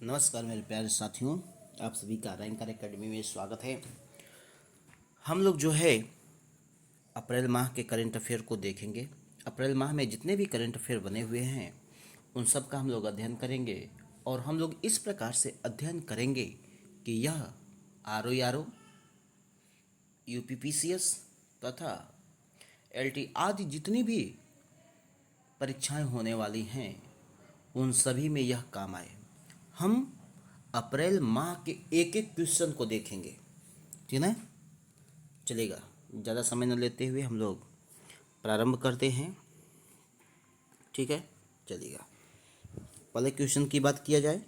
नमस्कार मेरे प्यारे साथियों, आप सभी का रैंकर एकेडमी में स्वागत है। हम लोग जो है अप्रैल माह के करंट अफेयर को देखेंगे। अप्रैल माह में जितने भी करंट अफेयर बने हुए हैं उन सब का हम लोग अध्ययन करेंगे और हम लोग इस प्रकार से अध्ययन करेंगे कि यह RO UPPCS तथा LT आदि जितनी भी परीक्षाएं होने वाली हैं उन सभी में यह काम आए। हम अप्रैल माह के एक एक क्वेश्चन को देखेंगे, ठीक है। चलेगा, ज़्यादा समय न लेते हुए हम लोग प्रारंभ करते हैं, ठीक है। चलिएगा, पहले क्वेश्चन की बात किया जाए।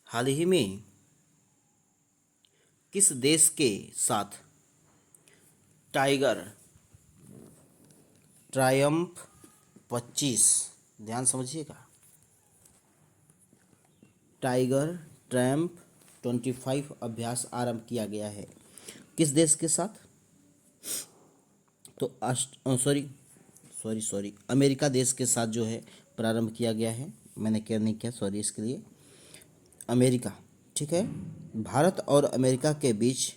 हाल ही में किस देश के साथ टाइगर ट्रायम्फ 25, ध्यान समझिएगा, टाइगर ट्रायम्फ 25 अभ्यास आरंभ किया गया है? किस देश के साथ? तो अमेरिका देश के साथ जो है प्रारंभ किया गया है। मैंने क्या नहीं किया, सॉरी इसके लिए। अमेरिका, ठीक है। भारत और अमेरिका के बीच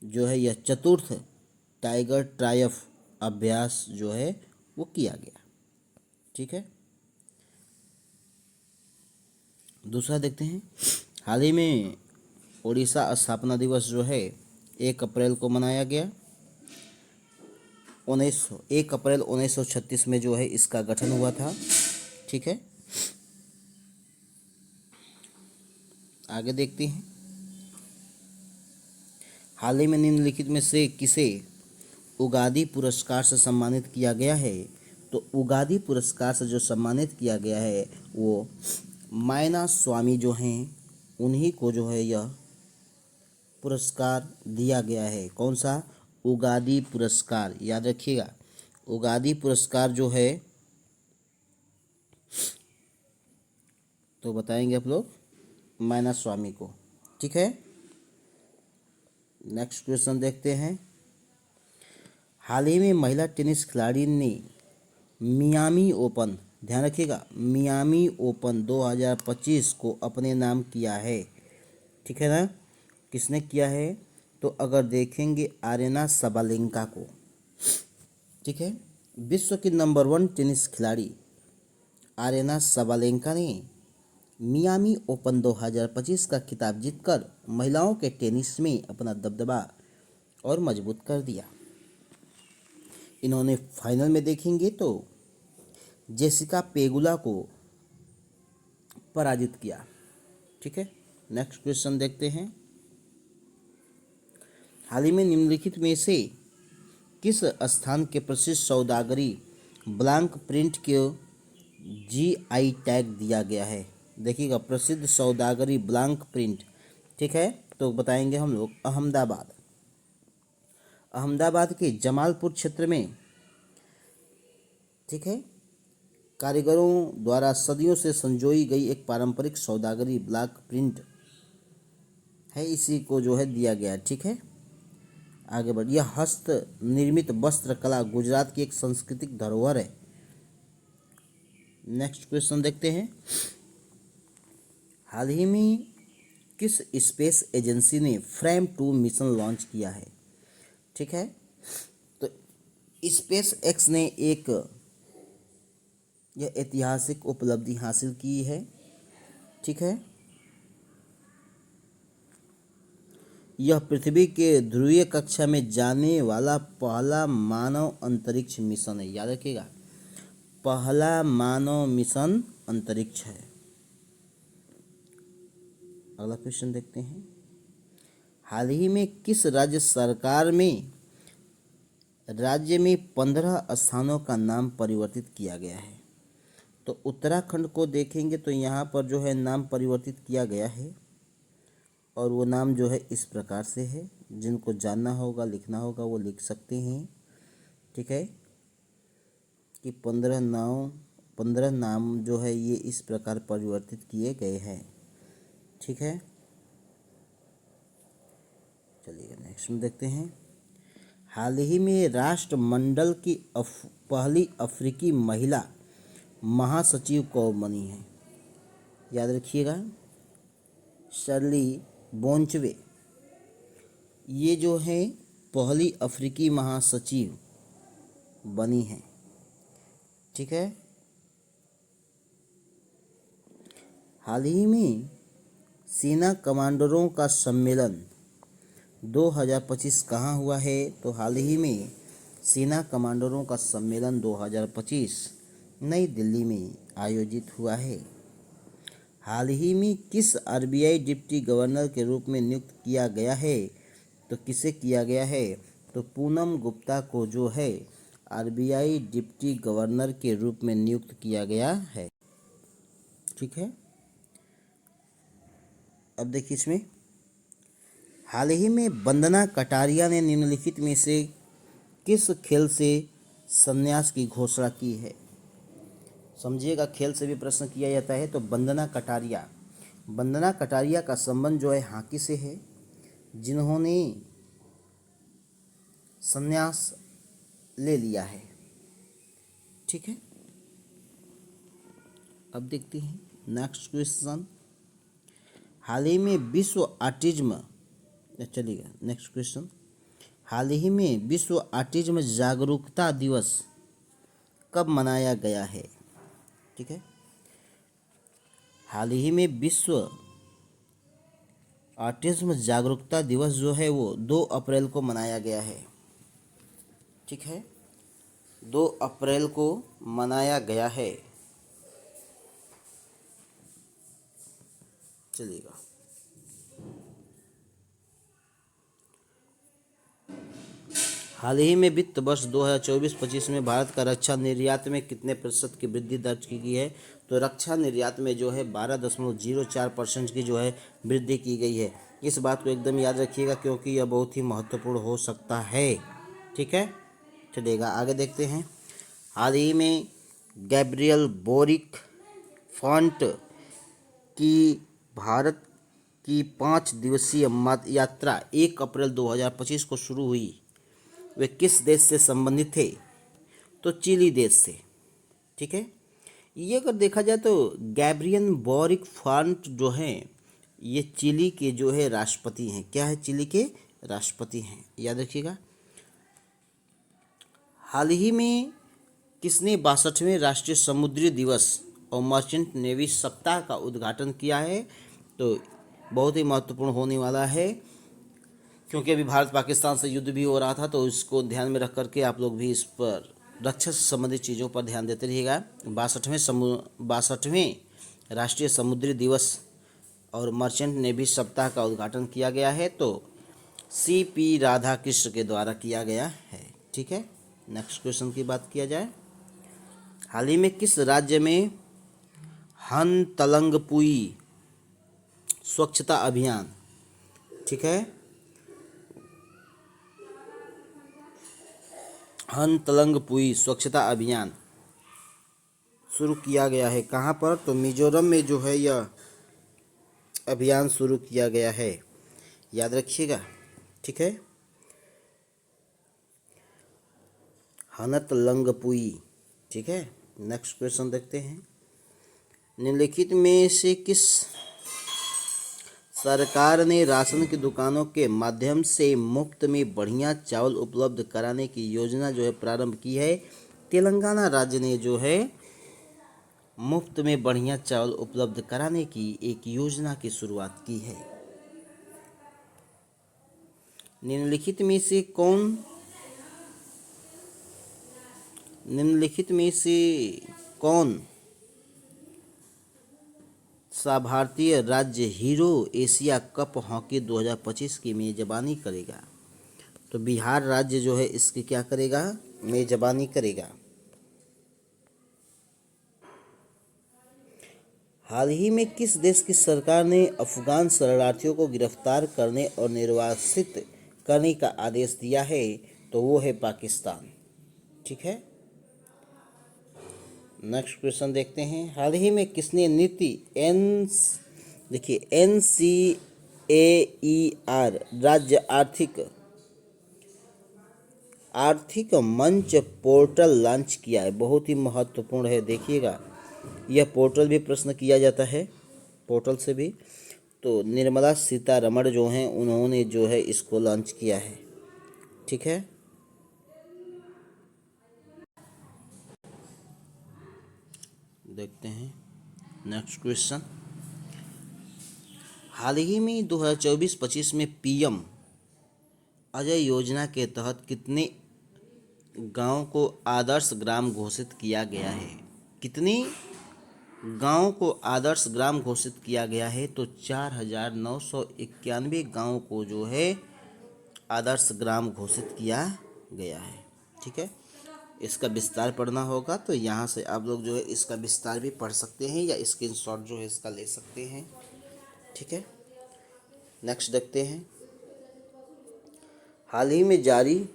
जो है यह चतुर्थ टाइगर ट्रायम्फ अभ्यास जो है वो किया गया, ठीक है। दूसरा देखते हैं। हाल ही में उड़ीसा स्थापना दिवस जो है 1 अप्रैल को मनाया गया। 1 अप्रैल 1936 में जो है इसका गठन हुआ था, ठीक है। आगे देखते हैं। हाल ही में निम्नलिखित में से किसे उगादी पुरस्कार से सम्मानित किया गया है? तो उगादी पुरस्कार से जो सम्मानित किया गया है वो मायना स्वामी जो हैं उन्हीं को जो है यह पुरस्कार दिया गया है। कौन सा? उगादी पुरस्कार, याद रखिएगा। उगादी पुरस्कार जो है तो बताएंगे आप लोग मायना स्वामी को, ठीक है। नेक्स्ट क्वेश्चन देखते हैं। हाल ही में महिला टेनिस खिलाड़ी ने मियामी ओपन, ध्यान रखिएगा, मियामी ओपन 2025 को अपने नाम किया है, ठीक है ना। किसने किया है? तो अगर देखेंगे आरेना सबालेंका को, ठीक है। विश्व की नंबर 1 टेनिस खिलाड़ी आरेना सबालेंका ने मियामी ओपन 2025 का खिताब जीतकर महिलाओं के टेनिस में अपना दबदबा और मजबूत कर दिया। इन्होंने फाइनल में देखेंगे तो जेसिका पेगुला को पराजित किया, ठीक है। नेक्स्ट क्वेश्चन देखते हैं। हाल ही में निम्नलिखित में से किस स्थान के प्रसिद्ध सौदागरी ब्लैंक प्रिंट को GI टैग दिया गया है? देखिएगा, प्रसिद्ध सौदागरी ब्लैंक प्रिंट, ठीक है। तो बताएंगे हम लोग अहमदाबाद। अहमदाबाद के जमालपुर क्षेत्र में, ठीक है, कारीगरों द्वारा सदियों से संजोई गई एक पारंपरिक सौदागरी ब्लॉक प्रिंट है, इसी को जो है दिया गया, ठीक है। आगे बढ़, यह हस्त निर्मित वस्त्र कला गुजरात की एक सांस्कृतिक धरोहर है। नेक्स्ट क्वेश्चन देखते हैं। हाल ही में किस स्पेस एजेंसी ने फ्रेम 2 मिशन लॉन्च किया है? ठीक है, तो स्पेस एक्स ने एक यह ऐतिहासिक उपलब्धि हासिल की है, ठीक है। यह पृथ्वी के ध्रुवीय कक्षा में जाने वाला पहला मानव अंतरिक्ष मिशन है, याद रखिएगा, पहला मानव मिशन अंतरिक्ष है। अगला क्वेश्चन देखते हैं। हाल ही में किस राज्य में 15 स्थानों का नाम परिवर्तित किया गया है? तो उत्तराखंड को देखेंगे तो यहाँ पर जो है नाम परिवर्तित किया गया है और वो नाम जो है इस प्रकार से है। जिनको जानना होगा, लिखना होगा, वो लिख सकते हैं, ठीक है, कि 15 नाम जो है ये इस प्रकार परिवर्तित किए गए हैं, ठीक है। चलिए नेक्स्ट में देखते हैं। हाल ही में राष्ट्रमंडल की पहली अफ्रीकी महिला महासचिव कौन बनी है? याद रखिएगा। शर्ली बोंचवे ये जो है पहली अफ्रीकी महासचिव बनी है। ठीक है। हाल ही में सेना कमांडरों का सम्मेलन 2025 कहाँ हुआ है? तो हाल ही में सेना कमांडरों का सम्मेलन 2025 नई दिल्ली में आयोजित हुआ है। हाल ही में किस आरबीआई डिप्टी गवर्नर के रूप में नियुक्त किया गया है? तो किसे किया गया है? तो पूनम गुप्ता को जो है आरबीआई डिप्टी गवर्नर के रूप में नियुक्त किया गया है। ठीक है। अब देखिए इसमें, हाल ही में वंदना कटारिया ने निम्नलिखित में से किस खेल से संन्यास की घोषणा की है? समझिएगा, खेल से भी प्रश्न किया जाता है। तो वंदना कटारिया का संबंध जो है हॉकी से है, जिन्होंने संन्यास ले लिया है। ठीक है। अब देखते हैं नेक्स्ट क्वेश्चन। हाल ही में विश्व ऑटिज्म, चलिएगा नेक्स्ट क्वेश्चन। हाल ही में विश्व ऑटिज्म जागरूकता दिवस कब मनाया गया है? ठीक है। हाल ही में विश्व ऑटिज्म जागरूकता दिवस जो है वो 2 अप्रैल को मनाया गया है। ठीक है, 2 अप्रैल को मनाया गया है। चलिएगा, हाल ही में वित्त वर्ष 2024-25 में भारत का रक्षा निर्यात में कितने प्रतिशत की वृद्धि दर्ज की गई है? तो रक्षा निर्यात में जो है 12.04% की जो है वृद्धि की गई है। इस बात को एकदम याद रखिएगा क्योंकि यह बहुत ही महत्वपूर्ण हो सकता है। ठीक है, चलिएगा आगे देखते हैं। हाल ही में गैब्रियल बोरिक फॉन्ट की भारत की 5 दिवसीय यात्रा 1 अप्रैल 2025 को शुरू हुई। वे किस देश से संबंधित थे? तो चिली देश से। ठीक है, ये अगर देखा जाए तो गैब्रियल बोरिक फॉन्ट जो हैं ये चिली के जो है राष्ट्रपति हैं। क्या है? चिली के राष्ट्रपति हैं, याद रखिएगा। हाल ही में किसने 62वें राष्ट्रीय समुद्री दिवस और मर्चेंट नेवी सप्ताह का उद्घाटन किया है? तो बहुत ही महत्वपूर्ण होने वाला है क्योंकि अभी भारत पाकिस्तान से युद्ध भी हो रहा था, तो इसको ध्यान में रख करके आप लोग भी इस पर रक्षा से संबंधित चीज़ों पर ध्यान देते रहिएगा। 62वें राष्ट्रीय समुद्री दिवस और मर्चेंट नेवी सप्ताह का उद्घाटन किया गया है, तो CP राधाकृष्ण के द्वारा किया गया है। ठीक है, नेक्स्ट क्वेश्चन की बात किया जाए। हाल ही में किस राज्य में हनतलंगपुई स्वच्छता अभियान, ठीक है, हनतलंगपुई स्वच्छता अभियान शुरू किया गया है? कहाँ पर? तो मिजोरम में जो है यह अभियान शुरू किया गया है, याद रखिएगा। ठीक है, हनतलंगपुई। ठीक है, नेक्स्ट क्वेश्चन देखते हैं। निम्नलिखित में से किस सरकार ने राशन की दुकानों के माध्यम से मुफ्त में बढ़िया चावल उपलब्ध कराने की योजना जो है प्रारंभ की है? तेलंगाना राज्य ने जो है मुफ्त में बढ़िया चावल उपलब्ध कराने की एक योजना की शुरुआत की है। निम्नलिखित में से कौन सा भारतीय राज्य हीरो एशिया कप हॉकी 2025 की मेजबानी करेगा? तो बिहार राज्य जो है इसकी क्या करेगा? मेजबानी करेगा। हाल ही में किस देश की सरकार ने अफगान शरणार्थियों को गिरफ्तार करने और निर्वासित करने का आदेश दिया है? तो वो है पाकिस्तान। ठीक है, नेक्स्ट क्वेश्चन देखते हैं। हाल ही में किसने नीति NCAER राज्य आर्थिक मंच पोर्टल लॉन्च किया है? बहुत ही महत्वपूर्ण है, देखिएगा। यह पोर्टल भी प्रश्न किया जाता है। पोर्टल से भी। तो निर्मला सीतारमण जो हैं उन्होंने जो है इसको लॉन्च किया है। ठीक है, देखते हैं नेक्स्ट क्वेश्चन। हाल ही में 2024-25 में पीएम अजय योजना के तहत कितने गांव को आदर्श ग्राम घोषित किया गया है? कितने गांव को आदर्श ग्राम घोषित किया गया है? तो 4,991 गाँव को जो है आदर्श ग्राम घोषित किया गया है। ठीक है, इसका विस्तार पढ़ना होगा तो यहाँ से आप लोग जो है इसका विस्तार भी पढ़ सकते हैं या स्क्रीनशॉट जो है इसका ले सकते हैं। ठीक है, नेक्स्ट देखते हैं। हाल ही में जारी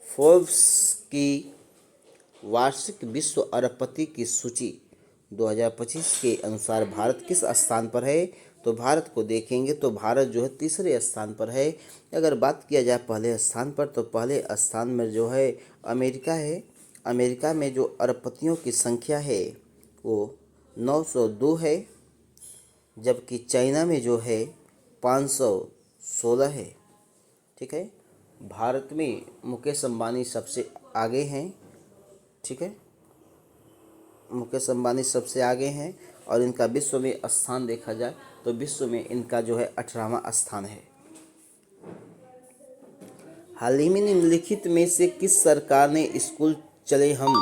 फोर्ब्स की वार्षिक विश्व अरबपति की सूची 2025 के अनुसार भारत किस स्थान पर है? तो भारत को देखेंगे तो भारत जो है तीसरे स्थान पर है। अगर बात किया जाए पहले स्थान पर, तो पहले स्थान में जो है अमेरिका है। अमेरिका में जो अरबपतियों की संख्या है वो 902 है, जबकि चाइना में जो है 516 है। ठीक है, भारत में मुकेश अंबानी सबसे आगे हैं। ठीक है, मुकेश अंबानी सबसे आगे हैं और इनका विश्व में स्थान देखा जाए तो विश्व में इनका जो है 18वां स्थान है। हाल ही में निम्नलिखित में से किस सरकार ने स्कूल चले हम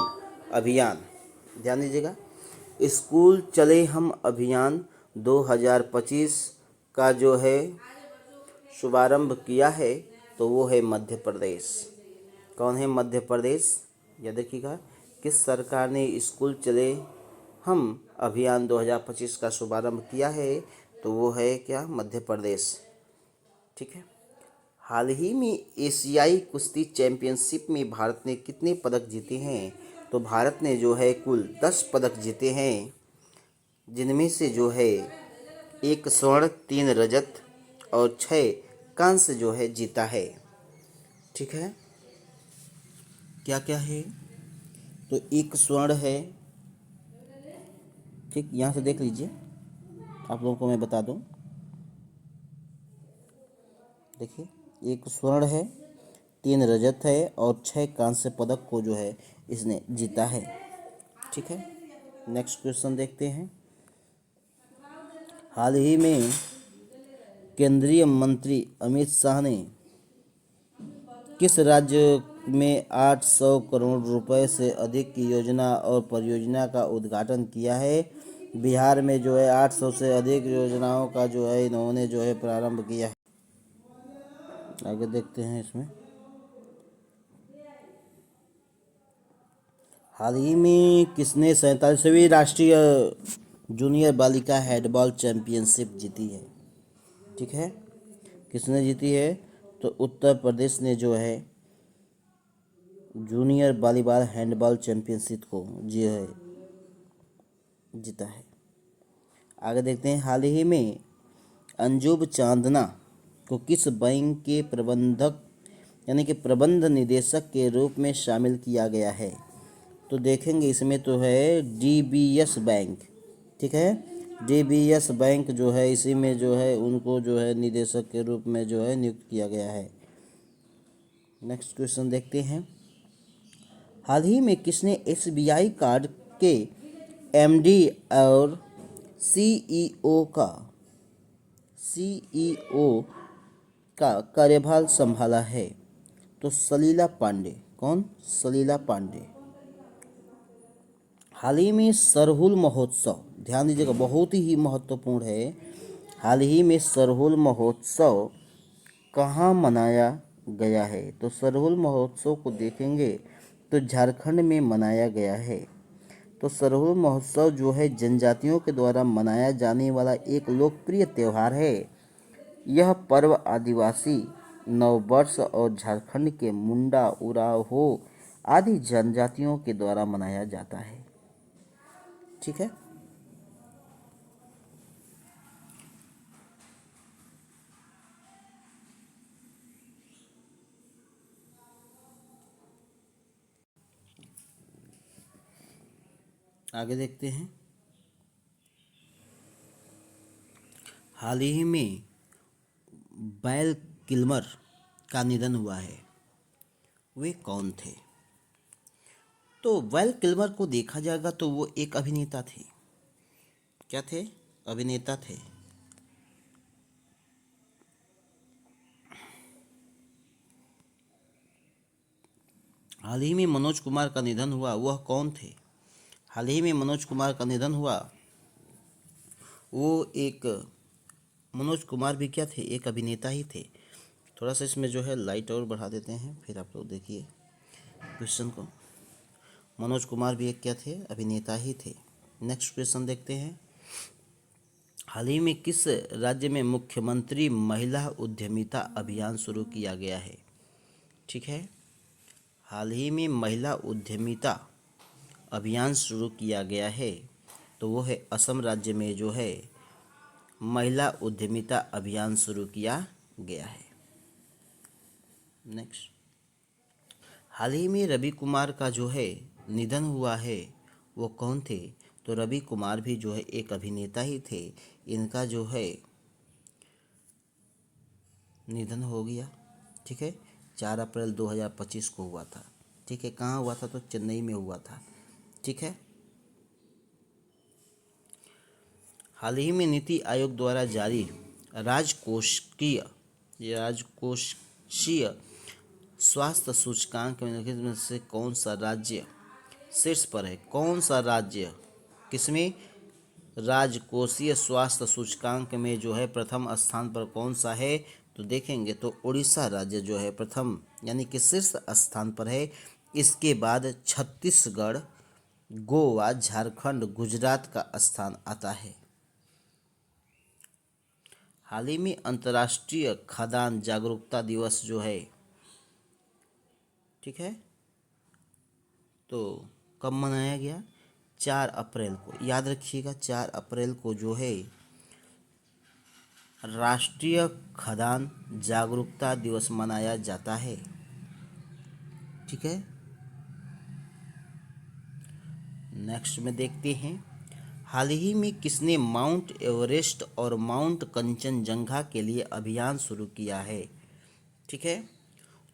अभियान, ध्यान दीजिएगा, स्कूल चले हम अभियान 2025 का जो है शुभारंभ किया है? तो वो है मध्य प्रदेश। कौन है? मध्य प्रदेश। या देखिएगा, किस सरकार ने स्कूल चले हम अभियान 2025 का शुभारंभ किया है? तो वो है क्या? मध्य प्रदेश। ठीक है, हाल ही में एशियाई कुश्ती चैंपियनशिप में भारत ने कितने पदक जीते हैं? तो भारत ने जो है कुल 10 पदक जीते हैं, जिनमें से जो है 1 स्वर्ण, 3 रजत और 6 कांस्य जो है जीता है। ठीक है, क्या क्या है? तो 1 स्वर्ण है। ठीक, यहाँ से देख लीजिए, आप लोगों को मैं बता दूं। देखिए, 1 स्वर्ण है, 3 रजत है और 6 कांस्य पदक को जो है इसने जीता है। ठीक है, नेक्स्ट क्वेश्चन देखते हैं। हाल ही में केंद्रीय मंत्री अमित शाह ने किस राज्य में 800 करोड़ रुपए से अधिक की योजना और परियोजना का उद्घाटन किया है? बिहार में जो है 800 से अधिक योजनाओं का जो है इन्होंने जो है प्रारंभ किया है। आगे देखते हैं इसमें। हाल ही में किसने 47वीं राष्ट्रीय जूनियर बालिका हैंडबॉल चैंपियनशिप जीती है? ठीक है, किसने जीती है? तो उत्तर प्रदेश ने जो है जूनियर वॉलीबॉल हैंडबॉल चैंपियनशिप को जो है जीता है। आगे देखते हैं। हाल ही में अंजुम चांदना को किस बैंक के प्रबंधक यानी कि प्रबंध निदेशक के रूप में शामिल किया गया है? तो देखेंगे इसमें तो है डीबीएस बैंक। ठीक है, डीबीएस बैंक जो है इसी में जो है उनको जो है निदेशक के रूप में जो है नियुक्त किया गया है। नेक्स्ट क्वेश्चन देखते हैं। हाल ही में किसने एसबीआई कार्ड के एमडी और सीईओ का सीईओ का कार्यभार संभाला है? तो सलीला पांडे। कौन? सलीला पांडे। हाल ही में सरहुल महोत्सव, ध्यान दीजिएगा, बहुत ही महत्वपूर्ण है। हाल ही में सरहुल महोत्सव कहाँ मनाया गया है? तो सरहुल महोत्सव को देखेंगे तो झारखंड में मनाया गया है। तो सरहुल महोत्सव जो है जनजातियों के द्वारा मनाया जाने वाला एक लोकप्रिय त्यौहार है। यह पर्व आदिवासी नववर्ष और झारखंड के मुंडा, उरांव आदि जनजातियों के द्वारा मनाया जाता है। ठीक है, आगे देखते हैं। हाल ही में वैल किल्मर का निधन हुआ है, वे कौन थे? तो वैल किल्मर को देखा जाएगा तो वो एक अभिनेता थे। क्या थे? अभिनेता थे। हाल ही में मनोज कुमार का निधन हुआ, वह कौन थे? हाल ही में मनोज कुमार का निधन हुआ, वो एक मनोज कुमार भी क्या थे? एक अभिनेता ही थे। थोड़ा सा इसमें जो है लाइट और बढ़ा देते हैं, फिर आप लोग देखिए क्वेश्चन को। मनोज कुमार भी एक क्या थे? अभिनेता ही थे। नेक्स्ट क्वेश्चन देखते हैं। हाल ही में किस राज्य में मुख्यमंत्री महिला उद्यमिता अभियान शुरू किया गया है? ठीक है, हाल ही में महिला उद्यमिता अभियान शुरू किया गया है, तो वो है असम राज्य में जो है महिला उद्यमिता अभियान शुरू किया गया है। नेक्स्ट, हाल ही में रवि कुमार का जो है निधन हुआ है, वो कौन थे? तो रवि कुमार भी जो है एक अभिनेता ही थे। इनका जो है निधन हो गया। ठीक है, 4 अप्रैल 2025 को हुआ था। ठीक है, कहाँ हुआ था? तो चेन्नई में हुआ था। ठीक है, हाल ही में नीति आयोग द्वारा जारी राजकोषीय राजकोषीय स्वास्थ्य सूचकांक में निम्नलिखित में से कौन सा राज्य शीर्ष पर है? कौन सा राज्य किसमें? राजकोषीय स्वास्थ्य सूचकांक में जो है प्रथम स्थान पर कौन सा है? तो देखेंगे तो उड़ीसा राज्य जो है प्रथम यानी कि शीर्ष स्थान पर है। इसके बाद छत्तीसगढ़, गोवा, झारखंड, गुजरात का स्थान आता है। हाल ही में अंतर्राष्ट्रीय खाद्यान्न जागरूकता दिवस जो है, ठीक है, तो कब मनाया गया? 4 अप्रैल को। याद रखिएगा 4 अप्रैल को जो है राष्ट्रीय खाद्यान्न जागरूकता दिवस मनाया जाता है। ठीक है, नेक्स्ट में देखते हैं। हाल ही में किसने माउंट एवरेस्ट और माउंट कंचनजंगा के लिए अभियान शुरू किया है? ठीक है,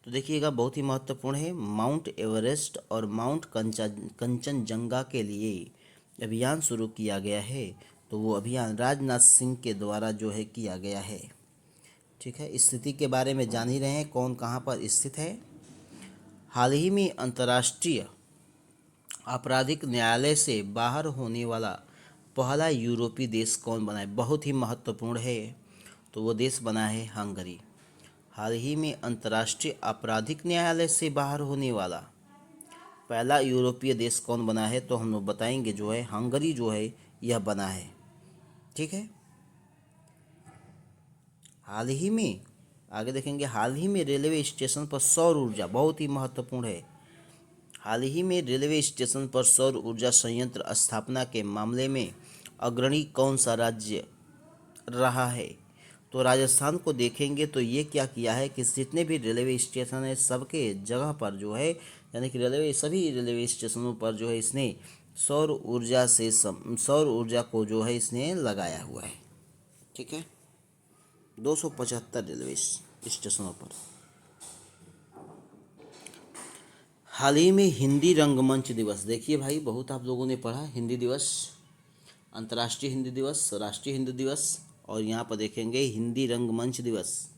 तो देखिएगा बहुत ही महत्वपूर्ण है। माउंट एवरेस्ट और माउंट कंचनजंगा के लिए अभियान शुरू किया गया है, तो वो अभियान राजनाथ सिंह के द्वारा जो है किया गया है। ठीक है, स्थिति के बारे में जान ही रहे हैं कौन कहाँ पर स्थित है। हाल ही में अंतर्राष्ट्रीय आपराधिक न्यायालय से बाहर होने वाला पहला यूरोपीय देश कौन बना है? बहुत ही महत्वपूर्ण है, तो वो देश बना है हंगरी। हाल ही में अंतर्राष्ट्रीय आपराधिक न्यायालय से बाहर होने वाला पहला यूरोपीय देश कौन बना है? तो हम लोग बताएंगे जो है हंगरी जो है यह बना है। ठीक है, हाल ही में आगे देखेंगे। हाल ही में रेलवे स्टेशन पर सौर ऊर्जा, बहुत ही महत्वपूर्ण है। हाल ही में रेलवे स्टेशन पर सौर ऊर्जा संयंत्र स्थापना के मामले में अग्रणी कौन सा राज्य रहा है? तो राजस्थान को देखेंगे तो ये क्या किया है कि जितने भी रेलवे स्टेशन है सबके जगह पर जो है यानी कि सभी रेलवे स्टेशनों पर जो है इसने सौर ऊर्जा को जो है इसने लगाया हुआ है। ठीक है, 275 रेलवे स्टेशनों पर। हाल ही में हिंदी रंगमंच दिवस, देखिए भाई बहुत आप लोगों ने पढ़ा हिंदी दिवस, अंतर्राष्ट्रीय हिंदी दिवस, राष्ट्रीय हिंदी दिवस, और यहाँ पर देखेंगे हिंदी रंगमंच दिवस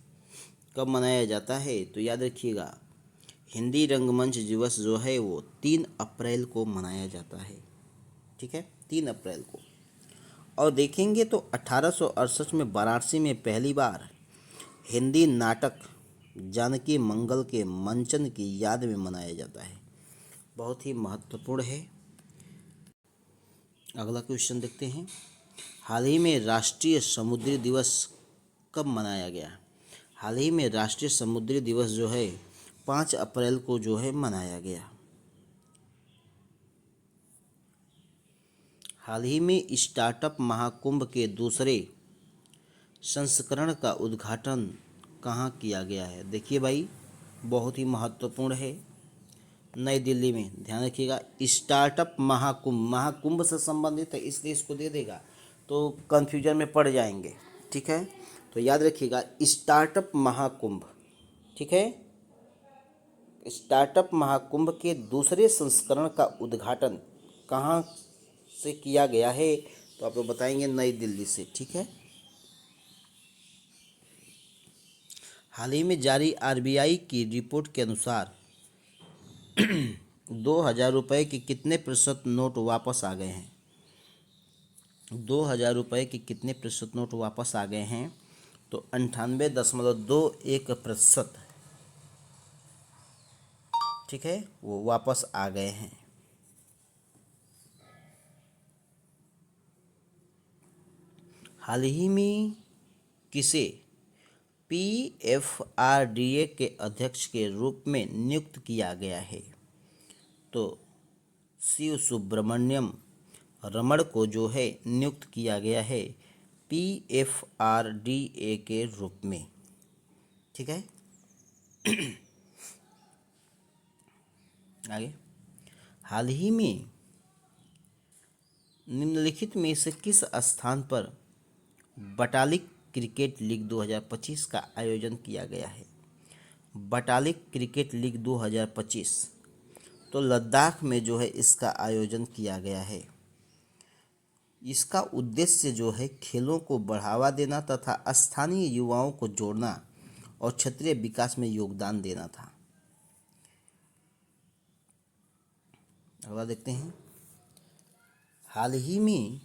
कब मनाया जाता है? तो याद रखिएगा हिंदी रंगमंच दिवस जो है वो 3 अप्रैल को मनाया जाता है। ठीक है, 3 अप्रैल को। और देखेंगे तो 1868 में वाराणसी में पहली बार हिंदी नाटक जानकी मंगल के मंचन की याद में मनाया जाता है। बहुत ही महत्वपूर्ण है। अगला क्वेश्चन देखते हैं। हाल ही में राष्ट्रीय समुद्री दिवस कब मनाया गया? हाल ही में राष्ट्रीय समुद्री दिवस जो है 5 अप्रैल को जो है मनाया गया। हाल ही में स्टार्टअप महाकुंभ के दूसरे संस्करण का उद्घाटन कहाँ किया गया है? देखिए भाई बहुत ही महत्वपूर्ण है, नई दिल्ली में। ध्यान रखिएगा स्टार्टअप महाकुंभ, महाकुंभ से संबंधित है इसलिए इसको दे देगा तो कन्फ्यूजन में पड़ जाएंगे। ठीक है। तो याद रखिएगा स्टार्टअप महाकुंभ, ठीक है। स्टार्टअप महाकुंभ के दूसरे संस्करण का उद्घाटन कहाँ से किया गया है? तो आप लोग बताएंगे नई दिल्ली से, ठीक है। हाल ही में जारी आरबीआई की रिपोर्ट के अनुसार 2,000 रुपये के कितने प्रतिशत नोट वापस आ गए हैं? 2,000 रुपये के कितने प्रतिशत नोट वापस आ गए हैं? तो 98.21%, ठीक है, वो वापस आ गए हैं। हाल ही में किसे पीएफआरडीए के अध्यक्ष के रूप में नियुक्त किया गया है? तो शिव सुब्रमण्यम रमण को जो है नियुक्त किया गया है पीएफआरडीए के रूप में, ठीक है। आगे, हाल ही में निम्नलिखित में से किस स्थान पर बटालिक क्रिकेट लीग 2025 का आयोजन किया गया है? बटालिक क्रिकेट लीग 2025 तो लद्दाख में जो है इसका आयोजन किया गया है। इसका उद्देश्य जो है खेलों को बढ़ावा देना तथा स्थानीय युवाओं को जोड़ना और क्षेत्रीय विकास में योगदान देना था। अगला देखते हैं, हाल ही में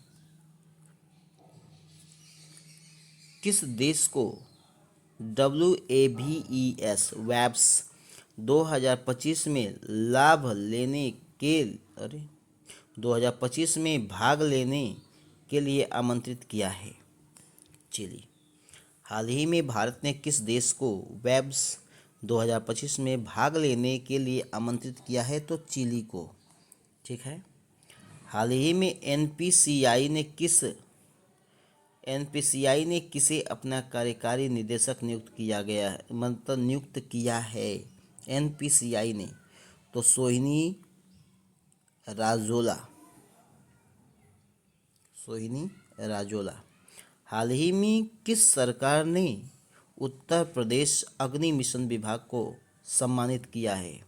किस देश को WAVES वेब्स 2025 में लाभ लेने के 2025 में भाग लेने के लिए आमंत्रित किया है? चिली। हाल ही में भारत ने किस देश को वेब्स 2025 में भाग लेने के लिए आमंत्रित किया है? तो चिली को, ठीक है। हाल ही में एनपीसीआई ने किसे अपना कार्यकारी निदेशक नियुक्त किया गया है, मतलब नियुक्त किया है एनपीसीआई ने? तो सोहिनी राजोला। हाल ही में किस सरकार ने उत्तर प्रदेश अग्नि मिशन विभाग को सम्मानित किया है?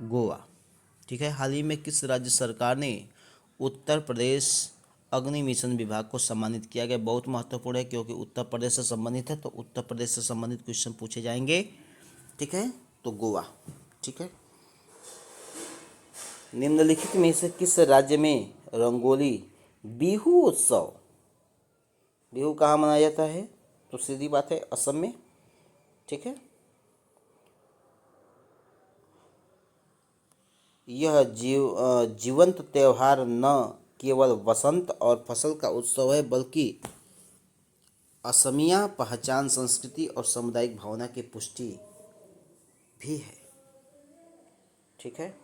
गोवा, ठीक है। हाल ही में किस राज्य सरकार ने उत्तर प्रदेश अग्नि मिशन विभाग को सम्मानित किया गया? बहुत महत्वपूर्ण है क्योंकि उत्तर प्रदेश से संबंधित है, तो उत्तर प्रदेश से संबंधित क्वेश्चन पूछे जाएंगे, ठीक है। तो गोवा, ठीक है। निम्नलिखित में से किस राज्य में रंगोली बिहू कहाँ मनाया जाता है? तो सीधी बात है असम में, ठीक है। यह जीवंत त्यौहार न केवल वसंत और फसल का उत्सव है बल्कि असमिया पहचान, संस्कृति और सामुदायिक भावना की पुष्टि भी है, ठीक है।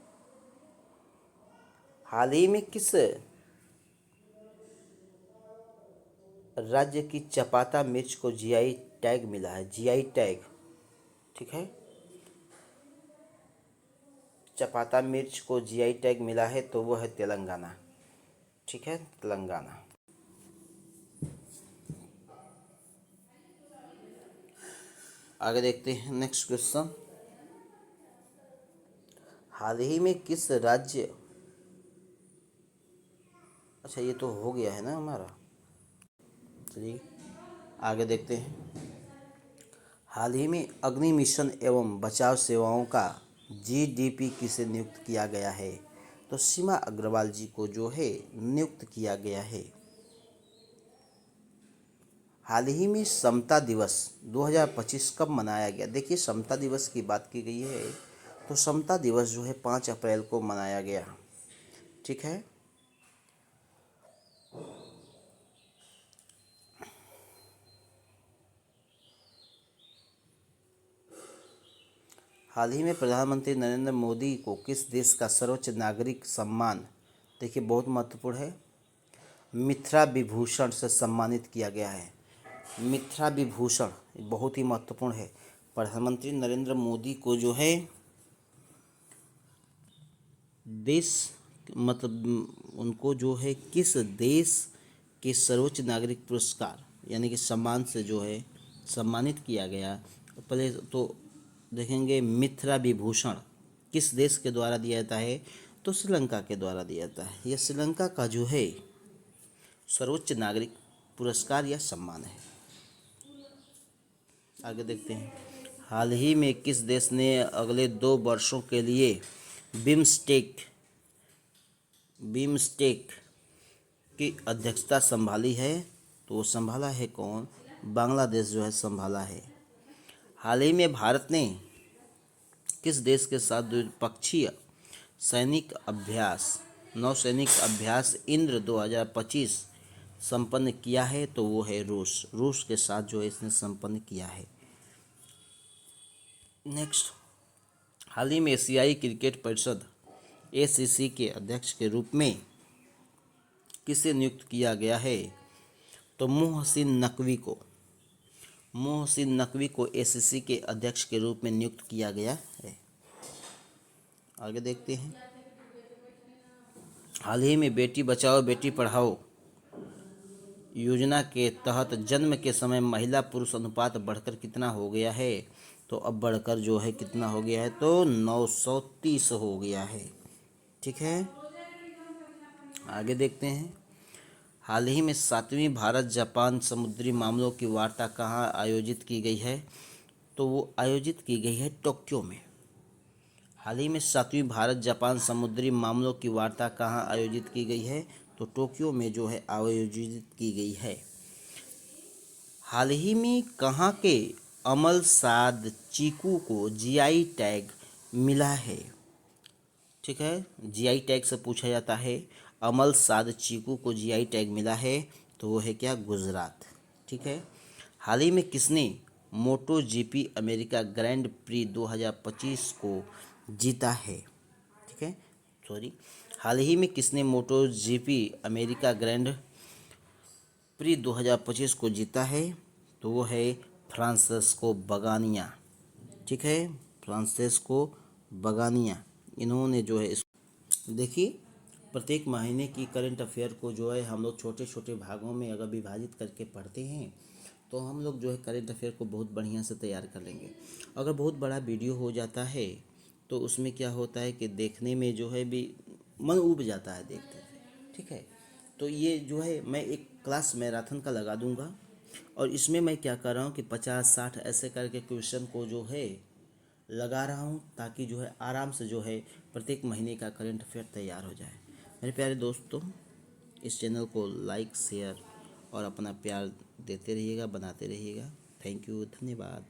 हाल ही में किस राज्य की चपाता मिर्च को जीआई टैग मिला है? जीआई टैग, ठीक है। चपाता मिर्च को जीआई टैग मिला है तो वो है तेलंगाना, ठीक है, तेलंगाना। आगे देखते हैं नेक्स्ट क्वेश्चन, हाल ही में किस राज्य, अच्छा ये तो हो गया है ना हमारा, चलिए आगे देखते हैं। हाल ही में अग्नि मिशन एवं बचाव सेवाओं का जीडीपी किसे नियुक्त किया गया है? तो सीमा अग्रवाल जी को जो है नियुक्त किया गया है। हाल ही में समता दिवस 2025 कब मनाया गया? देखिए समता दिवस की बात की गई है तो समता दिवस जो है 5 अप्रैल को मनाया गया, ठीक है। हाल ही में प्रधानमंत्री नरेंद्र मोदी को किस देश का सर्वोच्च नागरिक सम्मान, देखिए बहुत महत्वपूर्ण है, मिथ्रा विभूषण से सम्मानित किया गया है। मिथ्रा विभूषण बहुत ही महत्वपूर्ण है। प्रधानमंत्री नरेंद्र मोदी को जो है देश, मतलब उनको जो है किस देश के सर्वोच्च नागरिक पुरस्कार यानी कि सम्मान से जो है सम्मानित किया गया। पहले तो देखेंगे मिथिला विभूषण किस देश के द्वारा दिया जाता है, तो श्रीलंका के द्वारा दिया जाता है। यह श्रीलंका का जो है सर्वोच्च नागरिक पुरस्कार या सम्मान है। आगे देखते हैं, हाल ही में किस देश ने अगले 2 वर्षों के लिए बिम्स्टेक बिम्स्टेक की अध्यक्षता संभाली है, तो वो संभाला है कौन, बांग्लादेश जो है संभाला है। हाल ही में भारत ने किस देश के साथ द्विपक्षीय सैनिक अभ्यास नौसैनिक अभ्यास इंद्र 2025 संपन्न किया है, तो वो है रूस के साथ जो है इसने संपन्न किया है। नेक्स्ट, हाल ही में एशियाई क्रिकेट परिषद ACC के अध्यक्ष के रूप में किसे नियुक्त किया गया है, तो मोहसिन नकवी को ACC के अध्यक्ष के रूप में नियुक्त किया गया है। आगे देखते हैं, हाल ही में बेटी बचाओ बेटी पढ़ाओ योजना के तहत जन्म के समय महिला पुरुष अनुपात बढ़कर कितना हो गया है, तो अब बढ़कर जो है कितना हो गया है, तो 930 हो गया है। ठीक है, आगे देखते हैं, हाल ही में 7वीं भारत जापान समुद्री मामलों की वार्ता कहाँ आयोजित की गई है, तो वो आयोजित की गई है टोक्यो में। हाल ही में 7वीं भारत जापान समुद्री मामलों की वार्ता कहाँ आयोजित की गई है, तो टोक्यो में जो है आयोजित की गई है। हाल ही में कहाँ के अमल साद चीकू को GI टैग मिला है। ठीक है, GI टैग से पूछा जाता है, अमल साद चीकू को GI टैग मिला है, तो वो है क्या, गुजरात। ठीक है, हाल ही में किसने मोटो GP अमेरिका ग्रैंड प्री 2025 को जीता है। ठीक है, हाल ही में किसने मोटो GP अमेरिका ग्रैंड प्री 2025 को जीता है, तो वो है फ्रांसेस्को बगानिया। ठीक है, फ्रांसेस्को बगानिया, इन्होंने जो है देखिए, प्रत्येक महीने की करंट अफेयर को जो है हम लोग छोटे छोटे भागों में अगर विभाजित करके पढ़ते हैं, तो हम लोग जो है करंट अफेयर को बहुत बढ़िया से तैयार कर लेंगे। अगर बहुत बड़ा वीडियो हो जाता है, तो उसमें क्या होता है कि देखने में जो है भी मन उब जाता है देखते हैं। ठीक है, तो ये जो है मैं एक क्लास मैराथन का लगा दूंगा, और इसमें मैं क्या कर रहा हूँ कि 50-60 ऐसे करके क्वेश्चन को जो है लगा रहा हूँ, ताकि जो है आराम से जो है प्रत्येक महीने का करंट अफेयर तैयार हो जाए। मेरे प्यारे दोस्तों, इस चैनल को लाइक शेयर और अपना प्यार देते रहिएगा, बनाते रहिएगा। थैंक यू, धन्यवाद।